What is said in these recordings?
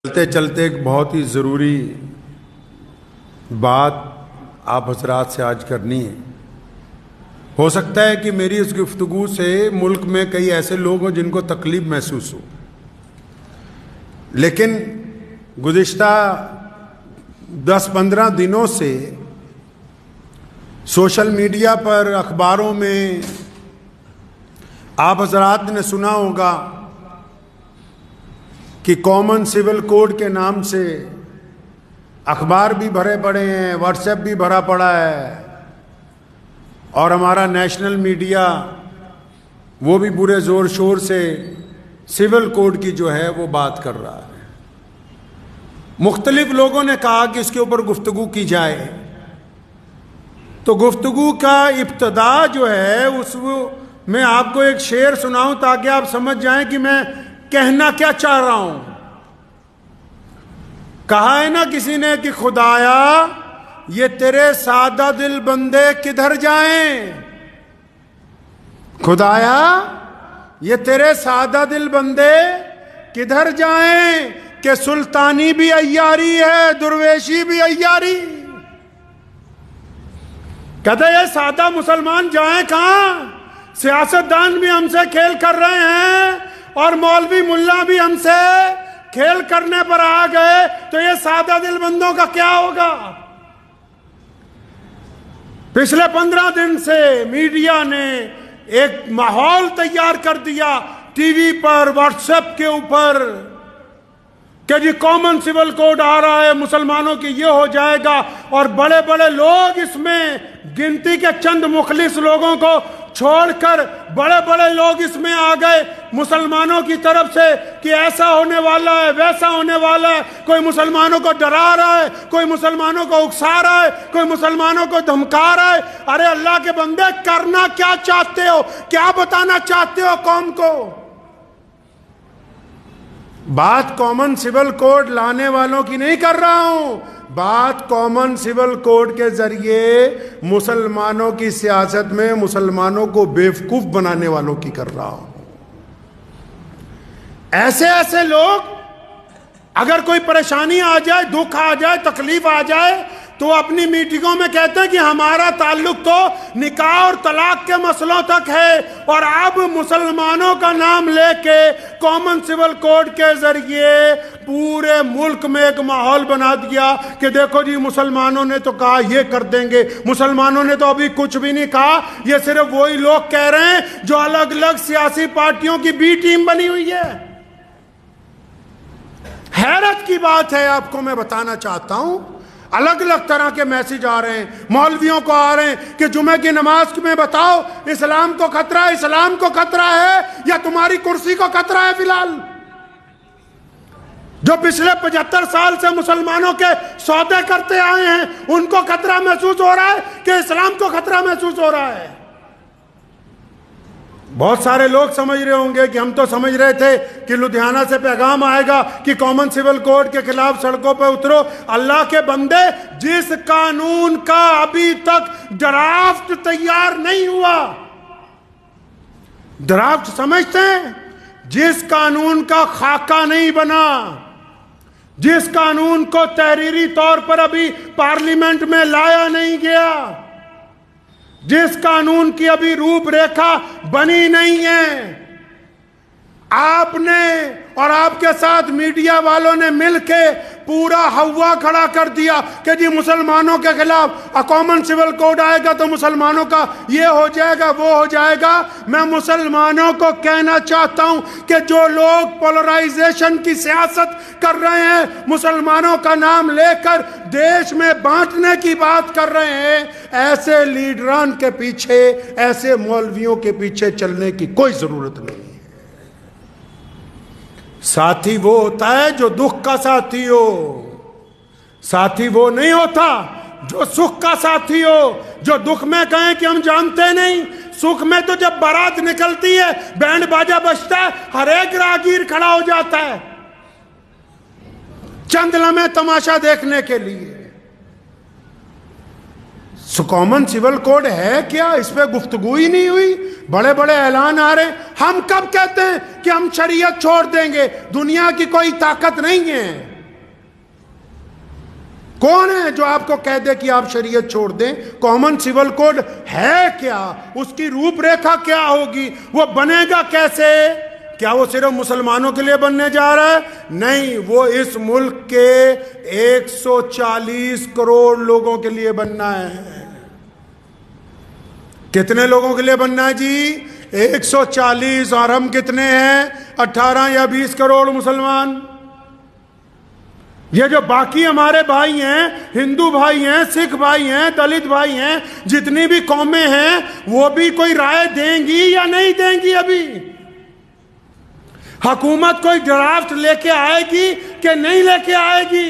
چلتے چلتے ایک بہت ہی ضروری بات آپ حضرات سے آج کرنی ہے۔ ہو سکتا ہے کہ میری اس گفتگو سے ملک میں کئی ایسے لوگ ہوں جن کو تکلیف محسوس ہو، لیکن گزشتہ 10-15 دنوں سے سوشل میڈیا پر، اخباروں میں آپ حضرات نے سنا ہوگا کہ کامن سول کوڈ کے نام سے اخبار بھی بھرے پڑے ہیں، واٹس ایپ بھی بھرا پڑا ہے، اور ہمارا نیشنل میڈیا وہ بھی برے زور شور سے سول کوڈ کی جو ہے وہ بات کر رہا ہے۔ مختلف لوگوں نے کہا کہ اس کے اوپر گفتگو کی جائے، تو گفتگو کا ابتدا جو ہے اس میں آپ کو ایک شعر سناؤں تاکہ آپ سمجھ جائیں کہ میں کہنا کیا چاہ رہا ہوں۔ کہا ہے نا کسی نے کہ خدایا یہ تیرے سادہ دل بندے کدھر جائیں، خدایا یہ تیرے سادہ دل بندے کدھر جائیں، کہ سلطانی بھی عیاری ہے، درویشی بھی عیاری۔ کہتے یہ سادہ مسلمان جائیں کہاں؟ سیاستدان بھی ہم سے کھیل کر رہے ہیں اور مولوی ملا بھی ہم سے کھیل کرنے پر آ گئے، تو یہ سادہ دل بندوں کا کیا ہوگا؟ پچھلے 15 دن سے میڈیا نے ایک ماحول تیار کر دیا ٹی وی پر، واٹس ایپ کے اوپر، کہ جی کامن سول کوڈ آ رہا ہے، مسلمانوں کی یہ ہو جائے گا، اور بڑے بڑے لوگ اس میں، گنتی کے چند مخلص لوگوں کو چھوڑ کر بڑے بڑے لوگ اس میں آ گئے مسلمانوں کی طرف سے کہ ایسا ہونے والا ہے، ویسا ہونے والا ہے۔ کوئی مسلمانوں کو ڈرا رہا ہے، کوئی مسلمانوں کو اکسا رہا ہے، کوئی مسلمانوں کو دھمکا رہا ہے۔ ارے اللہ کے بندے، کرنا کیا چاہتے ہو؟ کیا بتانا چاہتے ہو قوم کو؟ بات کامن سول کوڈ لانے والوں کی نہیں کر رہا ہوں، بات کامن سول کوڈ کے ذریعے مسلمانوں کی سیاست میں مسلمانوں کو بیوقوف بنانے والوں کی کر رہا ہوں۔ ایسے ایسے لوگ اگر کوئی پریشانی آ جائے، دکھ آ جائے، تکلیف آ جائے، تو اپنی میٹنگوں میں کہتے ہیں کہ ہمارا تعلق تو نکاح اور طلاق کے مسئلوں تک ہے، اور اب مسلمانوں کا نام لے کے کامن سول کوڈ کے ذریعے پورے ملک میں ایک ماحول بنا دیا کہ دیکھو جی مسلمانوں نے تو کہا یہ کر دیں گے، مسلمانوں نے تو ابھی کچھ بھی نہیں کہا، یہ صرف وہی لوگ کہہ رہے ہیں جو الگ الگ سیاسی پارٹیوں کی بی ٹیم بنی ہوئی ہے۔ حیرت کی بات ہے، آپ کو میں بتانا چاہتا ہوں، الگ الگ طرح کے میسج آ رہے ہیں، مولویوں کو آ رہے ہیں کہ جمعہ کی نماز میں بتاؤ اسلام کو خطرہ ہے، اسلام کو خطرہ ہے یا تمہاری کرسی کو خطرہ ہے؟ فی الحال جو پچھلے 75 سال سے مسلمانوں کے سودے کرتے آئے ہیں ان کو خطرہ محسوس ہو رہا ہے کہ اسلام کو خطرہ محسوس ہو رہا ہے؟ بہت سارے لوگ سمجھ رہے ہوں گے کہ ہم تو سمجھ رہے تھے کہ لدھیانہ سے پیغام آئے گا کہ کامن سول کوڈ کے خلاف سڑکوں پہ اترو۔ اللہ کے بندے، جس قانون کا ابھی تک ڈرافٹ تیار نہیں ہوا، ڈرافٹ سمجھتے ہیں، جس قانون کا خاکہ نہیں بنا، جس قانون کو تحریری طور پر ابھی پارلیمنٹ میں لایا نہیں گیا، جس قانون کی ابھی روپ ریکھا بنی نہیں ہے، آپ نے اور آپ کے ساتھ میڈیا والوں نے مل کے پورا ہوا کھڑا کر دیا کہ جی مسلمانوں کے خلاف کامن سول کوڈ آئے گا تو مسلمانوں کا یہ ہو جائے گا، وہ ہو جائے گا۔ میں مسلمانوں کو کہنا چاہتا ہوں کہ جو لوگ پولرائزیشن کی سیاست کر رہے ہیں، مسلمانوں کا نام لے کر دیش میں بانٹنے کی بات کر رہے ہیں، ایسے لیڈران کے پیچھے، ایسے مولویوں کے پیچھے چلنے کی کوئی ضرورت نہیں ہے۔ ساتھی وہ ہوتا ہے جو دکھ کا ساتھی ہو، ساتھی وہ نہیں ہوتا جو سکھ کا ساتھی ہو، جو دکھ میں کہیں کہ ہم جانتے نہیں، سکھ میں تو جب بارات نکلتی ہے، بینڈ باجا بجتا ہے، ہر ایک راہگیر کھڑا ہو جاتا ہے چند لمحے تماشا دیکھنے کے لیے۔ کامن سول کوڈ ہے کیا؟ اس پہ گفتگو ہی نہیں ہوئی، بڑے بڑے اعلان آ رہے ہیں۔ ہم کب کہتے ہیں کہ ہم شریعت چھوڑ دیں گے؟ دنیا کی کوئی طاقت نہیں ہے کون ہے جو آپ کو کہہ دے کہ آپ شریعت چھوڑ دیں؟ کامن سول کوڈ ہے کیا؟ اس کی روپ ریکھا کیا ہوگی؟ وہ بنے گا کیسے؟ کیا وہ صرف مسلمانوں کے لیے بننے جا رہا ہے؟ نہیں، وہ اس ملک کے 140 کروڑ لوگوں کے لیے بننا ہے۔ کتنے لوگوں کے لیے بننا ہے جی؟ 140، اور ہم کتنے ہیں؟ 18 یا 20 کروڑ مسلمان۔ یہ جو باقی ہمارے بھائی ہیں، ہندو بھائی ہیں، سکھ بھائی ہیں، دلت بھائی ہیں، جتنی بھی قومیں ہیں، وہ بھی کوئی رائے دیں گی یا نہیں دیں گی؟ ابھی حکومت کوئی ڈرافٹ لے کے آئے گی کہ نہیں لے کے آئے گی؟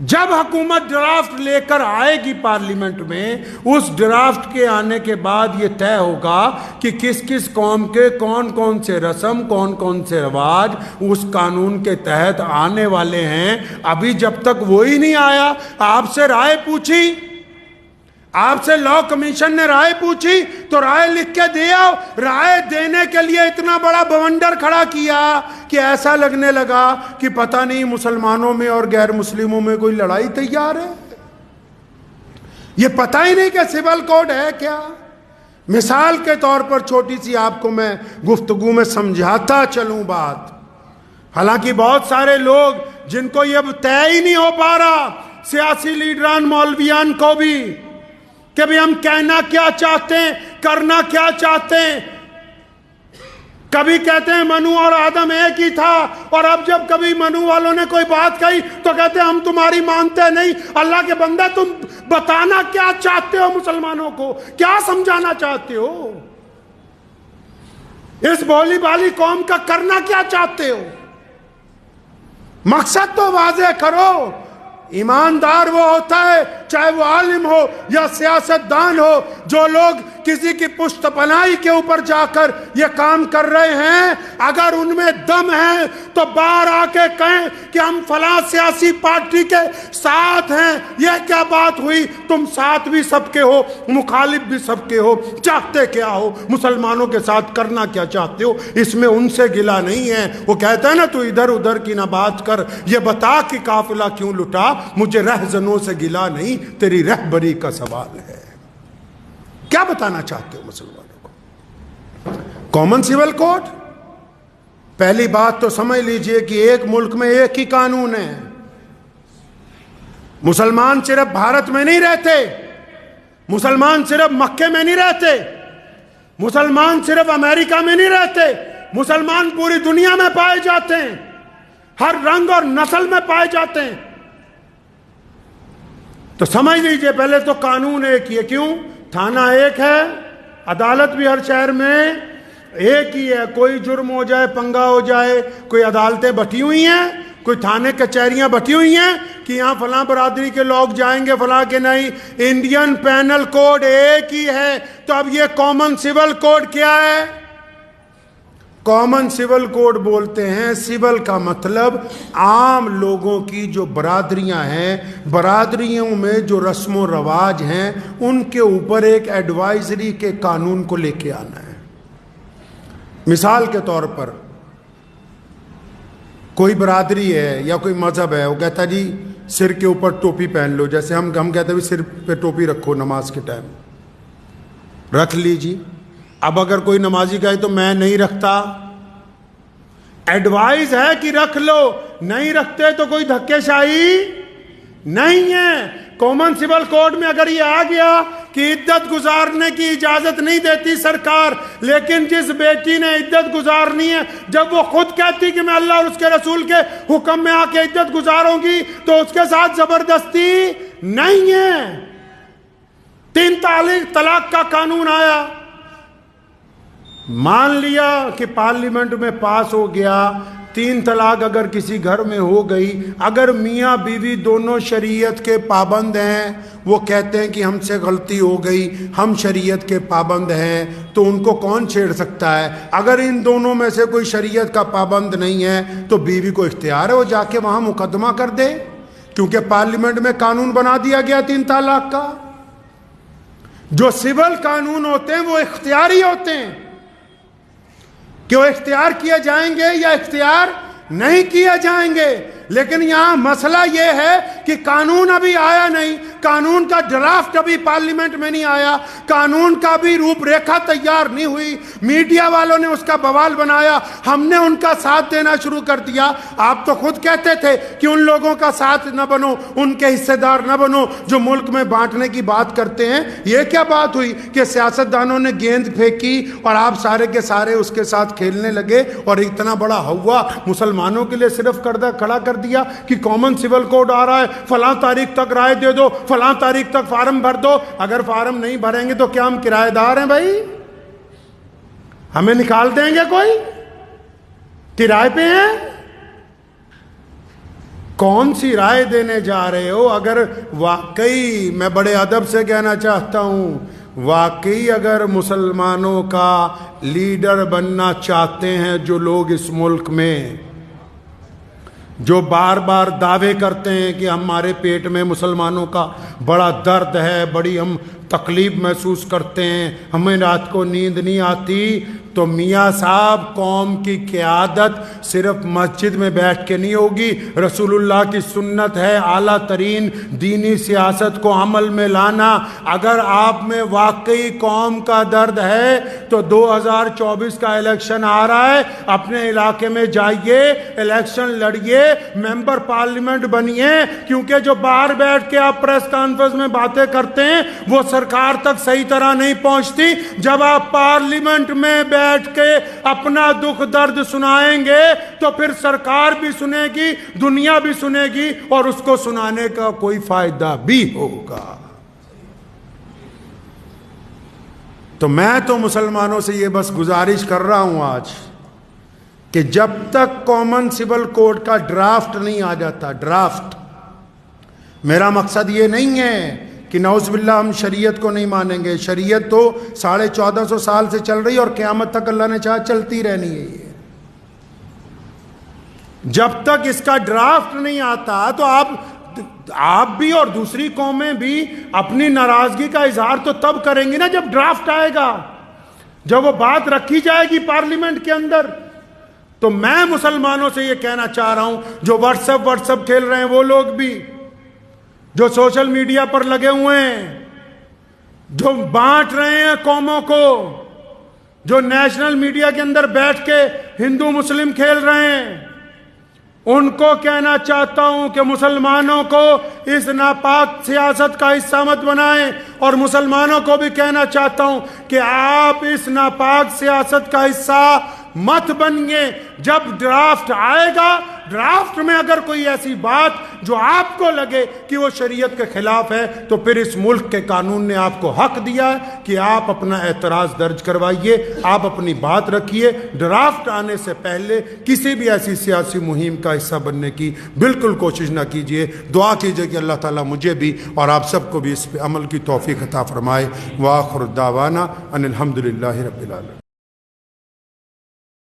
جب حکومت ڈرافٹ لے کر آئے گی پارلیمنٹ میں، اس ڈرافٹ کے آنے کے بعد یہ طے ہوگا کہ کس کس قوم کے کون کون سے رسم، کون کون سے رواج اس قانون کے تحت آنے والے ہیں۔ ابھی جب تک وہی نہیں آیا، آپ سے رائے پوچھی، آپ سے لا کمیشن نے رائے پوچھی تو رائے لکھ کے دیا، رائے دینے کے لیے اتنا بڑا بونڈر کھڑا کیا کہ ایسا لگنے لگا کہ پتہ نہیں مسلمانوں میں اور غیر مسلموں میں کوئی لڑائی تیار ہے۔ یہ پتہ ہی نہیں کہ سول کوڈ ہے کیا۔ مثال کے طور پر چھوٹی سی آپ کو میں گفتگو میں سمجھاتا چلوں بات، حالانکہ بہت سارے لوگ جن کو یہ طے ہی نہیں ہو پا رہا، سیاسی لیڈران، مولویان کو بھی، کہ بھی ہم کہنا کیا چاہتے ہیں، کرنا کیا چاہتے ہیں۔ کبھی کہتے ہیں منو اور آدم ایک ہی تھا، اور اب جب کبھی منو والوں نے کوئی بات کہی تو کہتے ہیں ہم تمہاری مانتے نہیں۔ اللہ کے بندے، تم بتانا کیا چاہتے ہو مسلمانوں کو؟ کیا سمجھانا چاہتے ہو؟ اس بولی بالی قوم کا کرنا کیا چاہتے ہو؟ مقصد تو واضح کرو۔ ایماندار وہ ہوتا ہے، چاہے وہ عالم ہو یا سیاستدان ہو، جو لوگ کسی کی پشت پناہی کے اوپر جا کر یہ کام کر رہے ہیں، اگر ان میں دم ہے تو باہر آ کے کہیں کہ ہم فلاں سیاسی پارٹی کے ساتھ ہیں۔ یہ کیا بات ہوئی؟ تم ساتھ بھی سب کے ہو، مخالف بھی سب کے ہو، چاہتے کیا ہو؟ مسلمانوں کے ساتھ کرنا کیا چاہتے ہو؟ اس میں ان سے گلا نہیں ہے۔ وہ کہتا ہے نا، تو ادھر ادھر کی نہ بات کر، یہ بتا کہ قافلہ کیوں لٹا، مجھے رہزنوں سے گلا نہیں، تیری رہبری کا سوال ہے۔ کیا بتانا چاہتے ہو مسلمانوں کو؟ کامن سول کوڈ، پہلی بات تو سمجھ لیجئے کہ ایک ملک میں ایک ہی قانون ہے۔ مسلمان صرف بھارت میں نہیں رہتے، مسلمان صرف مکے میں نہیں رہتے، مسلمان صرف امریکہ میں نہیں رہتے، مسلمان پوری دنیا میں پائے جاتے ہیں، ہر رنگ اور نسل میں پائے جاتے ہیں۔ تو سمجھ لیجئے پہلے تو قانون ایک ہی ہے۔ کیوں؟ تھانہ ایک ہے، عدالت بھی ہر شہر میں ایک ہی ہے۔ کوئی جرم ہو جائے، پنگا ہو جائے، کوئی عدالتیں بٹی ہوئی ہیں، کوئی تھانے کچہریاں بٹی ہوئی ہیں کہ یہاں فلاں برادری کے لوگ جائیں گے، فلاں کے نہیں۔ انڈین پینل کوڈ ایک ہی ہے۔ تو اب یہ کامن سول کوڈ کیا ہے؟ کامن سول کوڈ بولتے ہیں، سول کا مطلب عام لوگوں کی جو برادریاں ہیں، برادریوں میں جو رسم و رواج ہیں، ان کے اوپر ایک ایڈوائزری کے قانون کو لے کے آنا ہے۔ مثال کے طور پر کوئی برادری ہے یا کوئی مذہب ہے، وہ کہتا ہے جی سر کے اوپر ٹوپی پہن لو، جیسے ہم کہتے ہیں سر پہ ٹوپی رکھو نماز کے ٹائم، رکھ لیجیے۔ اب اگر کوئی نمازی کہے تو میں نہیں رکھتا، ایڈوائز ہے کہ رکھ لو، نہیں رکھتے تو کوئی دھکے شاہی نہیں ہے۔ کامن سول کوڈ میں اگر یہ آ گیا کہ عدت گزارنے کی اجازت نہیں دیتی سرکار، لیکن جس بیٹی نے عدت گزارنی ہے، جب وہ خود کہتی کہ میں اللہ اور اس کے رسول کے حکم میں آ کے عدت گزاروں گی، تو اس کے ساتھ زبردستی نہیں ہے۔ 3 طلاق کا قانون آیا، مان لیا کہ پارلیمنٹ میں پاس ہو گیا، 3 طلاق اگر کسی گھر میں ہو گئی، اگر میاں بیوی دونوں شریعت کے پابند ہیں، وہ کہتے ہیں کہ ہم سے غلطی ہو گئی، ہم شریعت کے پابند ہیں، تو ان کو کون چھیڑ سکتا ہے؟ اگر ان دونوں میں سے کوئی شریعت کا پابند نہیں ہے تو بیوی کو اختیار ہے وہ جا کے وہاں مقدمہ کر دے، کیونکہ پارلیمنٹ میں قانون بنا دیا گیا 3 طلاق کا۔ جو سول قانون ہوتے ہیں وہ اختیاری ہوتے ہیں کہ وہ اختیار کیے جائیں گے یا اختیار نہیں کیے جائیں گے۔ لیکن یہاں مسئلہ یہ ہے کہ قانون ابھی آیا نہیں، قانون کا ڈرافٹ ابھی پارلیمنٹ میں نہیں آیا، قانون کا بھی روپ ریکھا تیار نہیں ہوئی، میڈیا والوں نے اس کا بوال بنایا، ہم نے ان کا ساتھ دینا شروع کر دیا۔ آپ تو خود کہتے تھے کہ ان لوگوں کا ساتھ نہ بنو، ان کے حصے دار نہ بنو جو ملک میں بانٹنے کی بات کرتے ہیں۔ یہ کیا بات ہوئی کہ سیاستدانوں نے گیند پھینکی اور آپ سارے کے سارے اس کے ساتھ کھیلنے لگے اور اتنا بڑا ہوا مسلمانوں کے لیے صرف کھڑا کر دیا کہ کامن سول کوڈ آ رہا ہے، فلاں تاریخ تک رائے دے دو، فلاں تاریخ تک فارم بھر دو۔ اگر فارم نہیں بھریں گے تو کیا ہم کرایہ دار ہیں بھائی؟ ہمیں نکال دیں گے کوئی؟ کرائے پہ ہیں؟ کون سی رائے دینے جا رہے ہو؟ اگر واقعی، میں بڑے ادب سے کہنا چاہتا ہوں، واقعی اگر مسلمانوں کا لیڈر بننا چاہتے ہیں جو لوگ اس ملک میں جو بار بار دعوے کرتے ہیں کہ ہمارے پیٹ میں مسلمانوں کا بڑا درد ہے، بڑی ہم تکلیف محسوس کرتے ہیں، ہمیں رات کو نیند نہیں آتی، تو میاں صاحب قوم کی قیادت صرف مسجد میں بیٹھ کے نہیں ہوگی۔ رسول اللہ کی سنت ہے اعلیٰ ترین دینی سیاست کو عمل میں لانا۔ اگر آپ میں واقعی قوم کا درد ہے تو 2024 کا الیکشن آ رہا ہے، اپنے علاقے میں جائیے، الیکشن لڑیے، ممبر پارلیمنٹ بنیے، کیونکہ جو باہر بیٹھ کے آپ پریس کانفرنس میں باتیں کرتے ہیں وہ سرکار تک صحیح طرح نہیں پہنچتی۔ جب آپ پارلیمنٹ میں بیٹھ کے اپنا دکھ درد سنائیں گے تو پھر سرکار بھی سنے گی، دنیا بھی سنے گی، اور اس کو سنانے کا کوئی فائدہ بھی ہوگا۔ تو میں تو مسلمانوں سے یہ بس گزارش کر رہا ہوں آج کہ جب تک کامن سول کوڈ کا ڈرافٹ نہیں آ جاتا، ڈرافٹ، میرا مقصد یہ نہیں ہے کہ نعوذ باللہ ہم شریعت کو نہیں مانیں گے، شریعت تو 1450 سال سے چل رہی اور قیامت تک اللہ نے چاہا چلتی رہنی ہے۔ یہ جب تک اس کا ڈرافٹ نہیں آتا تو آپ بھی اور دوسری قومیں بھی اپنی ناراضگی کا اظہار تو تب کریں گی نا جب ڈرافٹ آئے گا، جب وہ بات رکھی جائے گی پارلیمنٹ کے اندر۔ تو میں مسلمانوں سے یہ کہنا چاہ رہا ہوں، جو واٹس ایپ کھیل رہے ہیں وہ لوگ بھی، جو سوشل میڈیا پر لگے ہوئے ہیں، جو بانٹ رہے ہیں قوموں کو، جو نیشنل میڈیا کے اندر بیٹھ کے ہندو مسلم کھیل رہے ہیں، ان کو کہنا چاہتا ہوں کہ مسلمانوں کو اس ناپاک سیاست کا حصہ مت بنائیں، اور مسلمانوں کو بھی کہنا چاہتا ہوں کہ آپ اس ناپاک سیاست کا حصہ مت بنیے۔ جب ڈرافٹ آئے گا، ڈرافٹ میں اگر کوئی ایسی بات جو آپ کو لگے کہ وہ شریعت کے خلاف ہے، تو پھر اس ملک کے قانون نے آپ کو حق دیا ہے کہ آپ اپنا اعتراض درج کروائیے، آپ اپنی بات رکھیے۔ ڈرافٹ آنے سے پہلے کسی بھی ایسی سیاسی مہم کا حصہ بننے کی بالکل کوشش نہ کیجیے۔ دعا کیجیے کہ اللہ تعالیٰ مجھے بھی اور آپ سب کو بھی اس پہ عمل کی توفیق عطا فرمائے۔ وآخر دعوانا ان الحمدللہ رب العالمین۔